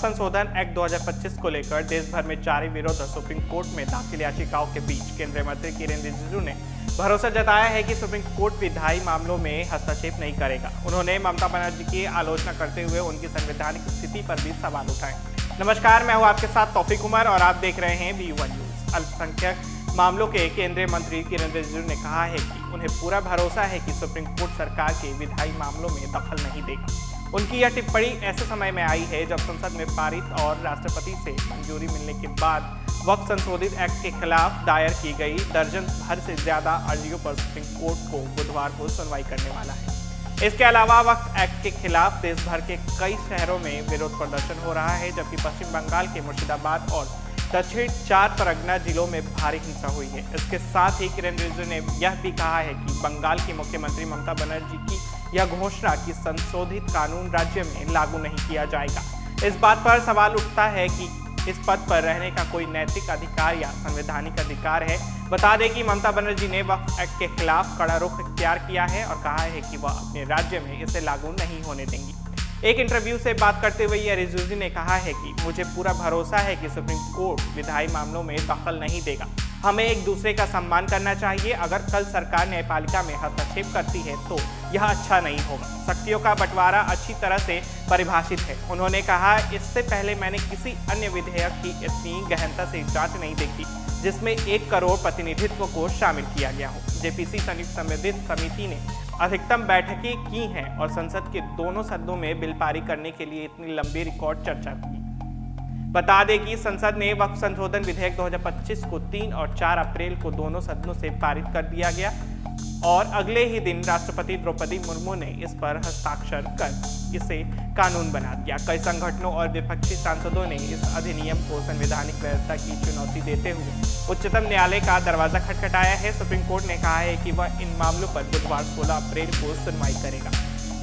संशोधन एक्ट 2025 को लेकर देश भर में जारी विरोध और सुप्रीम कोर्ट में दाखिल याचिकाओं के बीच केंद्रीय मंत्री किरेन रिजिजू ने भरोसा जताया है कि सुप्रीम कोर्ट विधायी मामलों में हस्तक्षेप नहीं करेगा। उन्होंने ममता बनर्जी की आलोचना करते हुए उनकी संवैधानिक स्थिति पर भी सवाल उठाए। नमस्कार, मैं हूं आपके साथ तौफीक उमर और आप देख रहे हैं V1 न्यूज। अल्पसंख्यक मामलों के केंद्रीय मंत्री किरेन रिजिजू ने कहा है कि उन्हें पूरा भरोसा है कि सुप्रीम कोर्ट सरकार के विधायी मामलों में दखल नहीं देगा। उनकी यह टिप्पणी ऐसे समय में आई है जब संसद में पारित और राष्ट्रपति से मंजूरी मिलने के बाद वक्फ संशोधित एक्ट के खिलाफ दायर की गई दर्जन भर से ज्यादा अर्जियों पर सुप्रीम कोर्ट को बुधवार को सुनवाई करने वाला है। इसके अलावा वक्फ एक्ट के खिलाफ देश भर के कई शहरों में विरोध प्रदर्शन हो रहा है, जबकि पश्चिम बंगाल के मुर्शिदाबाद और दक्षिण 4 परगना जिलों में भारी हिंसा हुई है। इसके साथ ही किरेन रिजिजू ने यह भी कहा है कि बंगाल की मुख्यमंत्री ममता बनर्जी की यह घोषणा कि संशोधित कानून राज्य में लागू नहीं किया जाएगा। इस बात पर सवाल उठता है कि इस पद पर रहने का कोई नैतिक अधिकार या संवैधानिक अधिकार है। बता दें कि ममता बनर्जी ने वक्फ एक्ट के खिलाफ कड़ा रुख इख्तियार किया है और कहा है कि वह अपने राज्य में इसे लागू नहीं होने देंगी। एक इंटरव्यू से बात करते हुए यह रिजिजू ने कहा है कि मुझे पूरा भरोसा है कि सुप्रीम कोर्ट विधायी मामलों में दखल नहीं देगा। हमें एक दूसरे का सम्मान करना चाहिए। अगर कल सरकार न्यायपालिका में हस्तक्षेप करती है तो यह अच्छा नहीं होगा। शक्तियों का बंटवारा अच्छी तरह से परिभाषित है। उन्होंने कहा, इससे पहले मैंने किसी अन्य विधेयक की इतनी गहनता से जांच नहीं देखी जिसमें 1 करोड़ प्रतिनिधित्व को शामिल किया गया हो। जेपीसी संयुक्त संवेदित समिति ने अधिकतम बैठकें की हैं और संसद के दोनों सदनों में बिल पारित करने के लिए इतनी लंबी रिकॉर्ड चर्चा की। बता दें कि संसद ने वक्फ संशोधन विधेयक 2025 को 3 और 4 अप्रैल को दोनों सदनों से पारित कर दिया गया और अगले ही दिन राष्ट्रपति द्रौपदी मुर्मू ने इस पर हस्ताक्षर कर इसे कानून बना दिया। कई संगठनों और विपक्षी सांसदों ने इस अधिनियम को संवैधानिक व्यवस्था की चुनौती देते हुए उच्चतम न्यायालय का दरवाजा खटखटाया है। सुप्रीम कोर्ट ने कहा है कि वह इन मामलों पर बुधवार 16 अप्रैल को सुनवाई करेगा।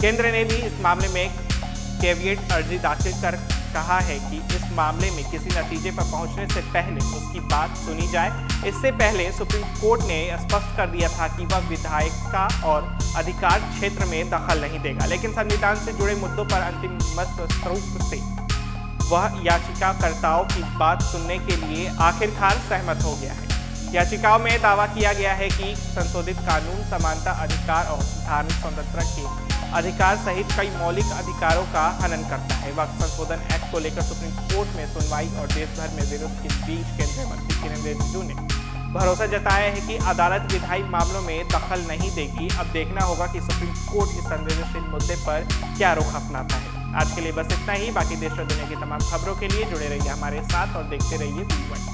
केंद्र ने भी इस मामले में कैविएट अर्जी दाखिल कर कहा है कि इस मामले में किसी नतीजे पर पहुंचने से पहले उसकी बात सुनी जाए। इससे पहले सुप्रीम कोर्ट ने स्पष्ट कर दिया था कि वह विधायिका और अधिकार क्षेत्र में दखल नहीं देगा, लेकिन संविधान से जुड़े मुद्दों पर अंतिम मत स्वरूप से वह याचिकाकर्ताओं की बात सुनने के लिए आखिरकार सहमत हो गया है। याचिकाओं में दावा किया गया है कि संशोधित कानून समानता अधिकार और धार्मिक स्वतंत्रता के अधिकार सहित कई मौलिक अधिकारों का हनन करता है। वक्फ संशोधन एक्ट को लेकर सुप्रीम कोर्ट में सुनवाई और देश भर में विरोध के बीच केंद्रीय मंत्री किरेन रिजिजू ने भरोसा जताया है कि अदालत विधायी मामलों में दखल नहीं देगी। अब देखना होगा कि सुप्रीम कोर्ट इस संवेदनशील मुद्दे पर क्या रुख अपनाता है। आज के लिए बस इतना ही। बाकी देश और दुनिया की तमाम खबरों के लिए जुड़े रहिए हमारे साथ और देखते रहिए V1।